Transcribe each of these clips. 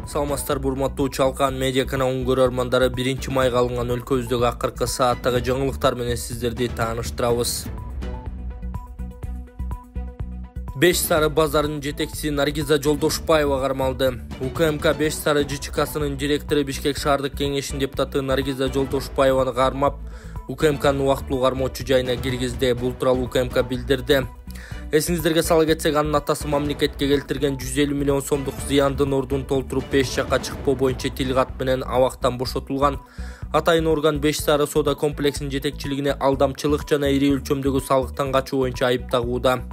Саламатсыздар урматтуу Чалкан медиа каналынын көрөрмандары, 1-майга алынган өлкөбүздөгү акыркы сааттагы жаңылыктар менен сиздерди тааныштырабыз. 5 сары базарынын жетекчиси Наргиза Жолдошбаева кармалды. УКМК 5 сары ЖЧКсынын директору Бишкек шаардык кеңешинин депутаты Наргиза Жолдошбаеваны кармап, УКМКнын убактылуу кармоочу жайына киргизди. Бул тууралуу УКМК билдирди. Эсиңиздерге сала кетсек, анын атасы мамлекетке келтирген 150 миллион сомдук зыяндын ордун толтуруп 5 жакка чыкпоо боюнча тилгат менен абактан бошотулган. Атайын орган 5 сары соода комплексинин жетекчилигине алдамчылык жана ири өлчөмдөгү салыктан качуу боюнча айып тагууда.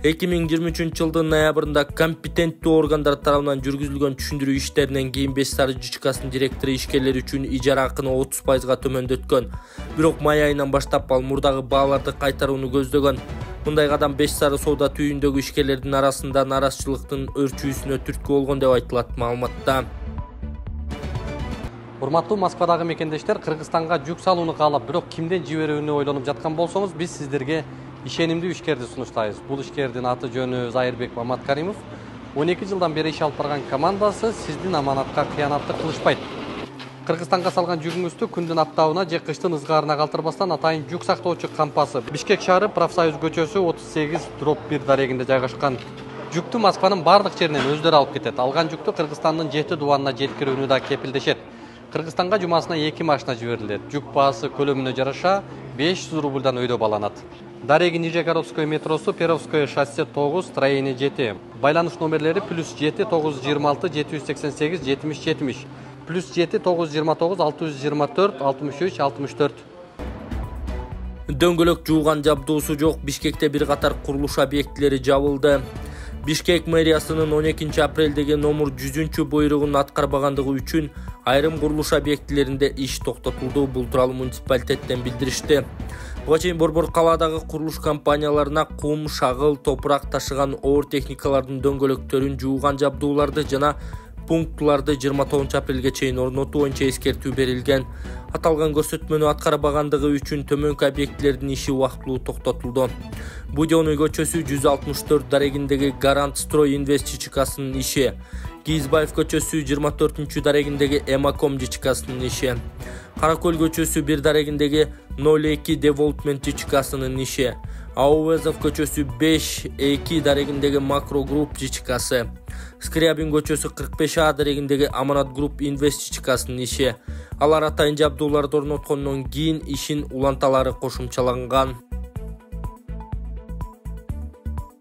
2023 жылдын ноябрында компетенттүү органдар тарабынан жүргүзүлгөн түшүндүрүү иштеринен кийин 5 сары ЖЧКсынын директору ишкерлер үчүн ижара акыны 30%га төмөндөткөн. Бирок май айынан баштап ал мурдагы бааларды кайтарууну көздөгөн. Мындай кадам 5 сары соода түйүндөгү ишкерлердин арасында наразычылыктын өрчүүсүнө түрткү болгон деп айтылат маалыматта. Урматтуу Москвадагы мекендештер, Кыргызстанга жүк салууну каалап, бирок кимден жиберүүнү ойлонуп жаткан болсоңуз, биз сиздерге ишенимдүү ишкерди сунуштайбыз. Бул ишкердин аты жөнү Зайырбек Маматкаримов. 12 жылдан бери иш алып барган командасы сиздин аманатка кыянаттык кылышпайт. Кыргызстанга салган жүгүңүздү күндүн аптабына же кыштын ызгаарына калтырбастан атайын жүк сактоочу кампасы Бишкек шаары Профсоюз көчөсү 38/1 дарегинде жайгашкан. Жүктү Москванын бардык жеринен өздөрү алып кетет. Алган жүктү Кыргызстандын 7 дубанына жеткирүүнү да кепилдешет. Кыргызстанга жумасына 2 машина жиберилет. Жүк баасы көлөмүнө жараша 500 рубльдан өйдө баланат. Дареги Нижегородское метросу, Перовское шоссе 9, строение 7. Байланыш номерлери +7 926 788 70 70. +7 929 624 63 64. Дөңгөлөк жууган жабдуусу жок Бишкекте бир катар курулуш объектилери жабылды. Бишкек мэриясынын 12 апрелдеги номер 100 буйругун аткарбагандыгы үчүн айрым курулуш объектилеринде иш токтотулду. Бул тууралуу муниципалитеттен билдиришти. Буга чейин Борбор калаадагы курулуш компанияларына кум, шагыл, топурак ташыган оор техникалардын дөңгөлөктөрүн жууган жабдууларды жана пунктларды 29 апрелге чейин орнотуу боюнча эскертүү берилген. Аталган көрсөтмөнү аткарбагандыгы үчүн төмөнкү объектилердин иши убактылуу токтотулду. Будённый көчөсү 164 дарегиндеги Гарант Строй Инвест ЖЧКсынын иши. Кийизбаев көчөсү 24 дарегиндеги Эмаком ЖЧКсынын иши. Каракөл көчөсү 1 дарегиндеги 02 Деволтмент ЖЧКсынын иши. Аувезов көчөсү 5-2 дарегиндеги Макро Групп ЖЧКсы. Скрябин көчөсү 45А дарегиндеги Аманат Групп Инвест ЖЧКсынын иши. Алар атайын жабдууларды орноткондон кийин ишин уланталары кошумчаланган.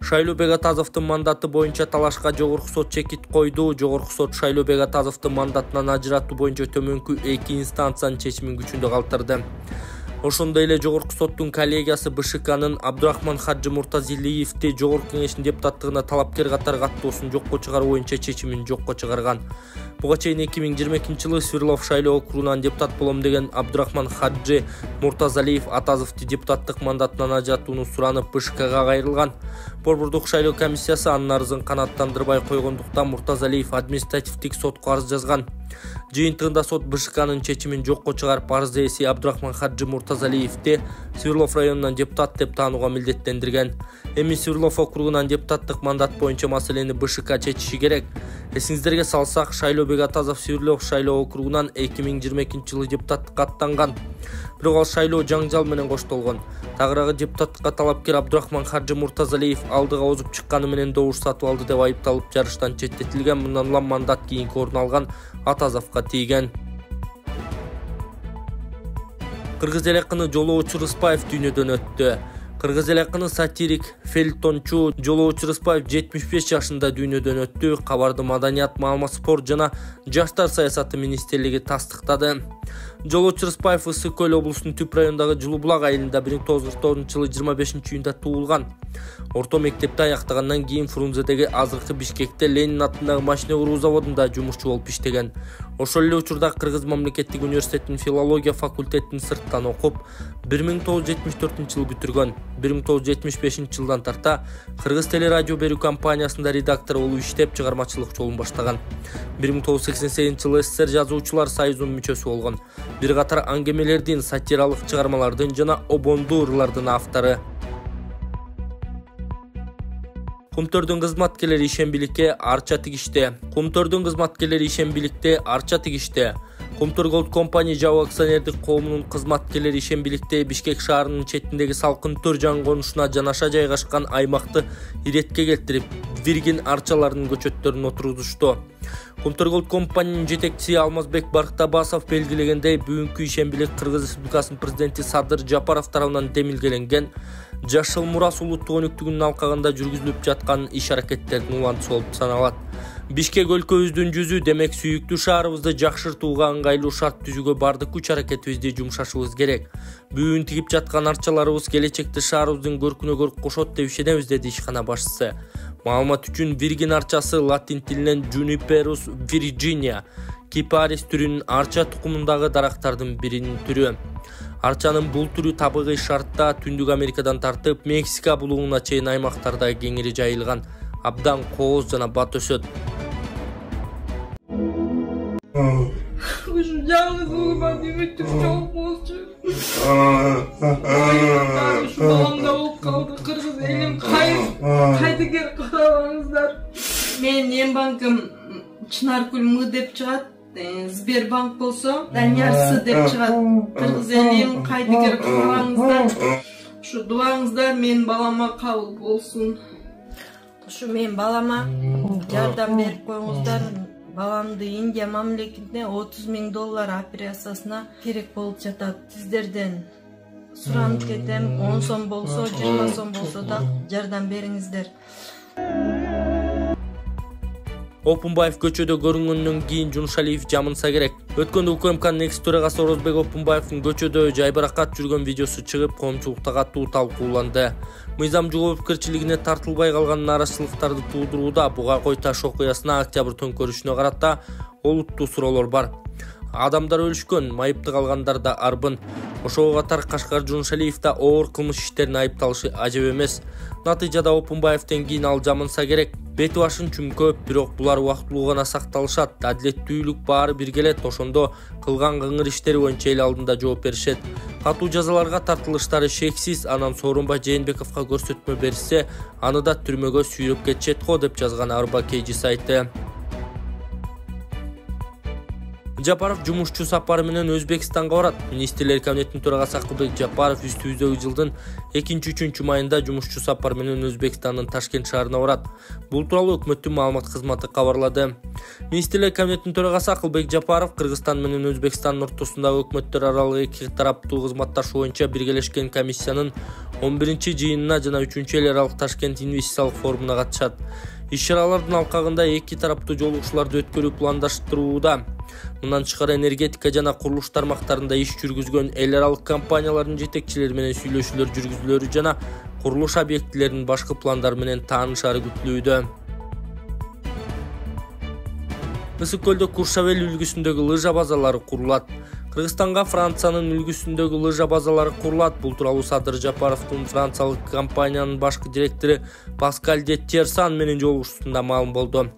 Шайлоо Бегатазовдун мандаты боюнча талашка жогорку сот чекит койду. Жогорку сот Шайлоо Бегатазовдун мандатынан ажыратуу боюнча төмөнкү 2 инстанциянын чечимин күчүндө калтырды. Ошондой эле жогорку соттун коллегиясы БШКнын Абдурахман Хаджы Муртазилиевди жогорку кеңештин депутаттыгына талапкер катары каттоосун жокко чыгаруу боюнча чечимин жокко чыгарган. Буга чейин 2022 жылы Сверлов шайлоо округунан депутат болом деген Абдурахман Хаджы Муртазалиев Атазовду депутаттык мандатынан ажыратууну суранып БШКга кайрылган. Борбордук шайлоо комиссиясы анын арызын канааттандырбай койгондуктан Муртазалиев административдик сотко арыз жазган. Жыйынтыгында сот БШКнын чечимин жокко чыгарып арыз ээси Абдурахман Хаджы Муртазалиевди Сверлов районунан депутат деп таанууга милдеттендирген. Эми Сверлов округунан депутаттык мандат боюнча маселени БШК чечиши керек. Эсиңиздерге салсак, Шайлоо Бегатазов Сверлов шайлоо округунан 2022 жылы депутаттыкка аттанган. Бирок ал шайлоо жаңжал менен коштолгон. Тагыраагы депутаттыкка талапкер Абдурахман Хаджы Муртазалиев алдыга озуп чыкканы менен добуш сатып алды деп айыпталып жарыштан четтетилген. Мындан улам мандат кийинки орун алган Атазовго тийген. Кыргыз эл акыны Жолоочу Рыспаев дүйнөдөн өттү. Кыргыз эл акыны сатирик, фельтончу Жолоочу Рыспаев 75 жашында дүйнөдөн өттү. Кабарды Маданият, маалымат, спорт жана жаштар саясаты министрлиги тастыктады. Жолоочу Рыспаев Ысык Көл облусунун Түп районундагы Жылубулак айылында 1949 жылы 25 июнда туулган. Орто мектепти аяктагандан кийин Фрунзедеги азыркы Бишкекте Ленин атындагы машина куруу заводунда жумушчу болуп иштеген. Ошол эле учурда Кыргыз мамлекеттик университетинин филология факультетин сырттан окуп, 1974 жылы бүтүргөн. 1975 жылдан тарта Кыргыз телерадио берүү компаниясында редактор болуп иштеп, чыгармачылык жолун баштаган. 1988 жылы СССР жазуучулар союзунун мүчөсү болгон. Бир катар аңгемелердин, сатиралык чыгармалардын жана обондуу ырлардын автору. Кумтөрдүн кызматкерлери ишембиликке арча тигишти. Кумтөр Gold Company жабык акционердик коомунун кызматкерлери ишембиликте Бишкек шаарынын четиндеги салкын төр жан конушуна жанаша жайгашкан аймакты иретке келтирип, Virgin арчаларынын көчөттөрүн отургузушту. Кумтөр Gold Company'нын жетекчиси Алмазбек Барктабасов белгилегендей, бүгүнкү ишембилик Кыргыз Республикасынын президенти Садыр Жапаров тарабынан демилгеленген Жашыл Мурас улуттук өнүктүгүнүн алкагында жүргүзүлүп жаткан иш-аракеттердин улантысы болуп саналат. Бишкек өлкөбүздүн жүзү, демек сүйүктүү шаарыбызды жакшыртууга ыңгайлуу шарт түзүүгө бардык күч аракетибизди жумшашыбыз керек. Бүгүн тигип жаткан арчаларыбыз келечекте шаарыбыздын көркүнө көрк кошот деп ишенебиз, деди ишкана башчысы. Маалымат үчүн Virgin арчасы латин тилинен Juniperus virginia, кипарис түрүнүн арча тукумундагы дарактардын биринин түрү. Арчанын бул түрү табигый шартта Түндүк Америкадан тартып Мексика булугуна чейин аймактарда кеңири жайылган, абдан кооз жана бат өсөт. Кыргыз элим кайдыгер карабаңыздар. Менин эң банкым Чынаркүл М деп чыгат. Сбербанк болсо Данияр С деп чыгат. Кыргыз элим кайдыгер карабаңыздар. Ушу дубаңыздар менин балама кабыл болсун. Ушу менин балама жардам берип коюңуздар. Баламды Индия мамлекетине $30,000 операциясына керек болуп жатат. Сиздерден суранып кетем, 10 сом болсо, 20 сом болсо да жардам бериңиздер. Опунбаев көчөдө көрүнгөндөн кийин Жунушалиев жамынса керек. Өткөндө УКМКнын экс төрагасы Орозбек Опунбаевдин көчөдө жайбаракат жүргөн видеосу чыгып, коомчулукта катуу талкууланды. Мыйзам жогоо пикирчилигине тартылбай калган нараачылыктарды туудурууда буга кой таш окуясына октябрь төңкөрүшүнө карата олуттуу суроолор бар. Адамдар өлүшкөн, майыптык алгандар да арбын. Ошого катар Кашкар Жунушалиев да оор кылмыш иштерине айыпталышы ажеп эмес. Натыйжада Опунбаевден кийин ал жамынса керек. Бети башын чүмкөп, бирок булар убактылуу гана сакталышат. Адилеттүүлүк баары биргелет, ошондо кылган кыңыр иштери боюнча эл алдында жооп беришет. Катуу жазаларга тартылыштары шексиз, анан Сооронбай Жээнбековго көрсөтмө берилсе, аны да түрмөгө сүйрөп кетишет го, деп жазган Арба Кейжи сайты. Жапаров жумушчу сапары менен Өзбекстанга барат. Министрлер кабинетинин төрагасы Акылбек Жапаров үстүбүздөгү жылдын 2-3 майында жумушчу сапар менен Өзбекстандын Ташкент шаарына барат. Бул тууралуу өкмөттүн маалымат кызматы кабарлады. Министрлер кабинетинин төрагасы Акылбек Жапаров Кыргызстан менен Өзбекстандын ортосундагы өкмөттөр аралык эки тараптуу кызматташуу боюнча биргелешкен комиссиянын 11-жыйынына жана 3-эл аралык Ташкент инвестициялык форумуна катышат. Иш-чаралардын алкагында эки тараптуу жолугушууларды өткөрүү пландаштырууда. Мындан тышкары энергетика жана курулуш тармактарында иш жүргүзгөн эл аралык компаниялардын жетекчилери менен сүйлөшүүлөр жүргүзүлөрү жана курулуш объектилеринин башкы пландары менен таанышары күтүлүүдө. Ысык көлдө Куршавел үлгүсүндөгү лыжа базалары курулат. Кыргызстанга Франциянын үлгүсүндөгү лыжа базалары курулат. Бул тууралуу Садыр Жапаровдун франциялык компаниянын башкы директору Паскаль де Терсан менен жолугушуусунда маалым болду.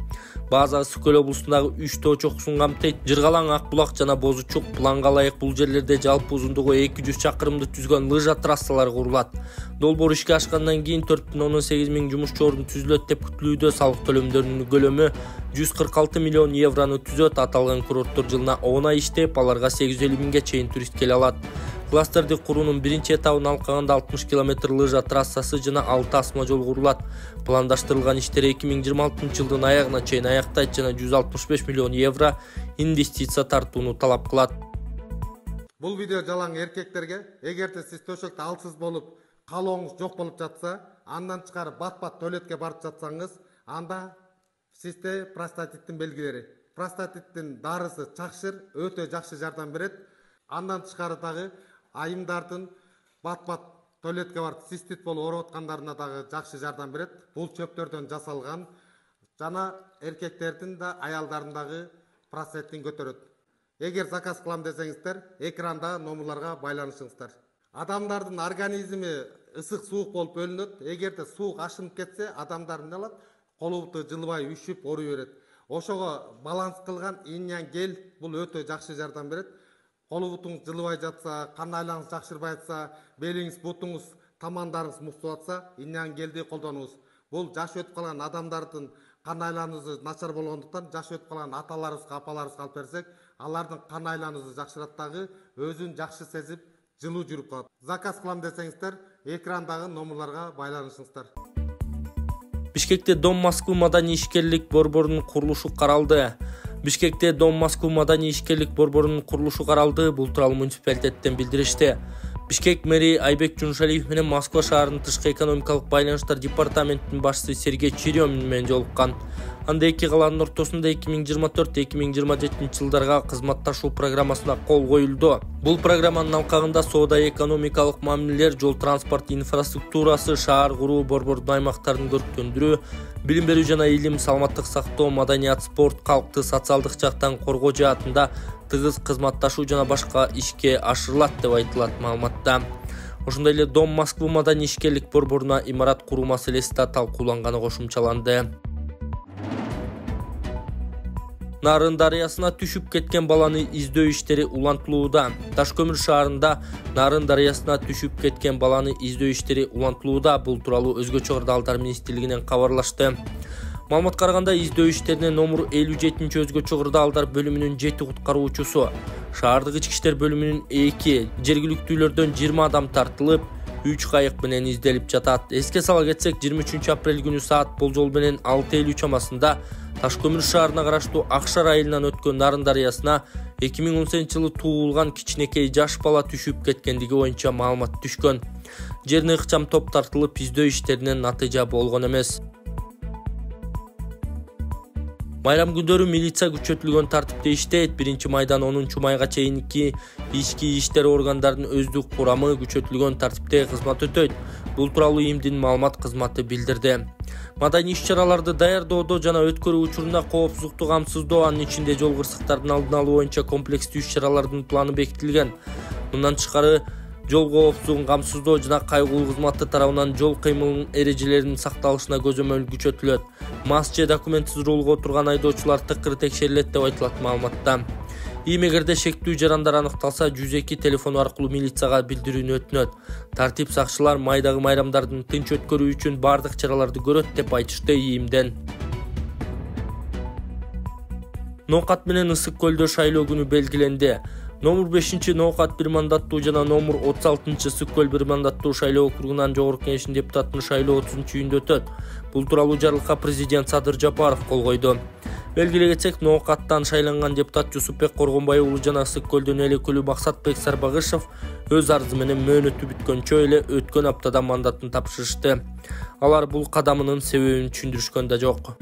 База Ысык көл облусундагы 3 тоо чокусун камтыйт. Жыргалаң, Ак булак жана Бозу Чук планга ылайык бул жерлерде жалпы узундугу 200 чакырымды түзгөн лыжа трассалары курулат. Долбоор ишке ашкандан кийин 4,8 миң жумушчу орун түзүлөт деп күтүлүүдө. Салык төлөмдөрүнүн көлөмү 146 миллион еврону түзөт. Аталган курорттор жылына 10 ай иштеп, аларга 850 миңге чейин турист келе алат. Кластерди куруунун биринчи этабын алкагында 60 км лыжа трассасы жана 6 асма жол курулат. Пландаштырылган иштер 2026 жылдын аягына чейин аяктайт жана 165 миллион евро инвестиция тартууну талап кылат. Бул видео жалаң эркектерге, эгерде сиз төшөктө алсыз болуп, калооңуз жок болуп жатса, андан тышкары бат-бат туалетке барып жатсаңыз, анда сизде простатиттин белгилери. Простатиттин дарысы чакшыр, өтө жакшы жардам берет. Андан тышкары дагы айымдардын бат-бат туалетке барып цистит болуп ооруп аткандарына дагы жакшы жардам берет. Бул чөптөрдөн жасалган жана эркектердин да аялдардын дагы простатитин көтөрөт. Эгер заказ кылам десеңиздер, экранда номерларга байланышыңыздар. Адамдардын организми ысык суук болуп бөлүнөт. Эгерде суук ашынып кетсе, адамдар эмне алат? Колу буту жылбай, үшүп, ооруй берет. Ошого баланс кылган иньян гель бул өтө жакшы жардам берет. Колу бутуңуз жылбай жатса, кан айланыңыз жакшырбай жатса, белиңиз, бутуңуз, тамандарыңыз муктап атса, иньян гелди колдонуңуз. Бул жашы өтүп калган адамдардын кан айлануусу начар болгондуктан жашы өтүп калган аталарыбызга, апаларыбызга алып берсек, алардын кан айлануусу жакшырат дагы, өзүн жакшы сезип, жылуу жүрүп калат. Заказ кылам десеңиздер, экрандагы номерларга байланышыңыздар. Бишкекте Дом Москвы маданий ишкерлик борборунун курулушу каралды. Бишкекте Дом Москвы маданий ишкерлик борборунун курулушу каралды. Бул тууралуу муниципалитеттен билдиришти. Бишкек мэри Айбек Жуншалиев менен Москва шаарынын тышкы экономикалык байланыштар департаментинин башчысы Сергей Черемин менен жолуккан. Анда эки калаанын ортосунда 2024-2027 жылдарга кызматташуу программасына кол коюлду. Бул программанын алкагында соода экономикалык мамилелер, жол транспорт инфраструктурасы, шаар куруу, борбордун аймактарын көрктөндүрүү, билим берүү жана илим, саламаттык сактоо, маданият, спорт, калкты социалдык жактан коргоо жаатында тыгыз кызматташуу жана башка ишке ашырылат деп айтылат маалыматта. Ошондой эле Дом Москвы маданий ишкерлик борборуна имарат куруу маселеси да талкууланганы кошумчаланды. Нарын дарыясына түшүп кеткен баланы издөө иштери улантылууда. Ташкөмүр шаарында Нарын дарыясына түшүп кеткен баланы издөө иштери улантылууда. Бул тууралуу Өзгөчө кырдаалдар министрлигинен кабарлашты. Маалыматка караганда издөө иштерине номер 57 Өзгөчө кырдаалдар бөлүмүнүн 7 куткаруучусу, шаардык ички иштер бөлүмүнүн 2, жергиликтүүлөрдөн 20 адам тартылып, 3 кайык менен изделип жатат. Эске сала кетсек, 23 апрель күнү саат болжол менен 6:50 чамасында Ташкөмүр шаарына караштуу Акшар айылынан өткөн Нарын дарыясына 2018 жылы туулган кичинекей жаш бала түшүп кеткендиги боюнча маалымат түшкөн. Жерине ыкчам топ тартылып, издөө иштеринен натыйжа болгон эмес. Майрам күндөрү милиция күчөтүлгөн тартипте иштейт. 1 майдан 10 майга чейинки ички иштер органдарынын өздүк курамы күчөтүлгөн тартипте кызмат өтөйт. Бул тууралуу ИИМдин маалымат кызматы билдирди. Маданий иш-чараларды даярдоодо жана өткөрүү учурунда коопсуздукту камсыздоо, анын ичинде жол кырсыктардын алдын алуу боюнча комплекстүү иш-чаралардын планы бекитилген. Мындан тышкары, жол коопсуздугун камсыздоо жана кайгылуу кызматы тарабынан жол кыймылынын эрежелеринин сакталышына көзөмөл күчөтүлөт. Мас же документсиз рулга отурган айдоочулар тыкыр текшерилет деп айтылат маалыматта. Эгерде шектүү жарандар аныкталса, 102 телефону аркылуу милицияга билдирүүнү өтүнөт. Тартип сакчылар майдагы майрамдардын тынч өткөрүү үчүн бардык чараларды көрөт деп айтышты ИИМден. Ноокат менен Ысык көлдө шайлоо күнү белгиленди. Номер 5 Ноокат бир мандаттуу жана номер 36 Ысык көл бир мандаттуу шайлоо округунан жогорку кеңештин депутатынын шайлоо 30-июнда өтөт. Бул тууралуу жарлыкка президент Садыр Жапаров кол койду. Белгилей кетсек, Ноокаттан шайланган депутат Жусупбек Коргонбай уулу жана Ысык көлдөн эл өкүлү Максатбек Сарбагышев өз арызы менен мөөнөтү бүткөнчө эле өткөн аптада мандатын тапшырышты. Алар бул кадамынын себебин түшүндүрүшкөн да жок.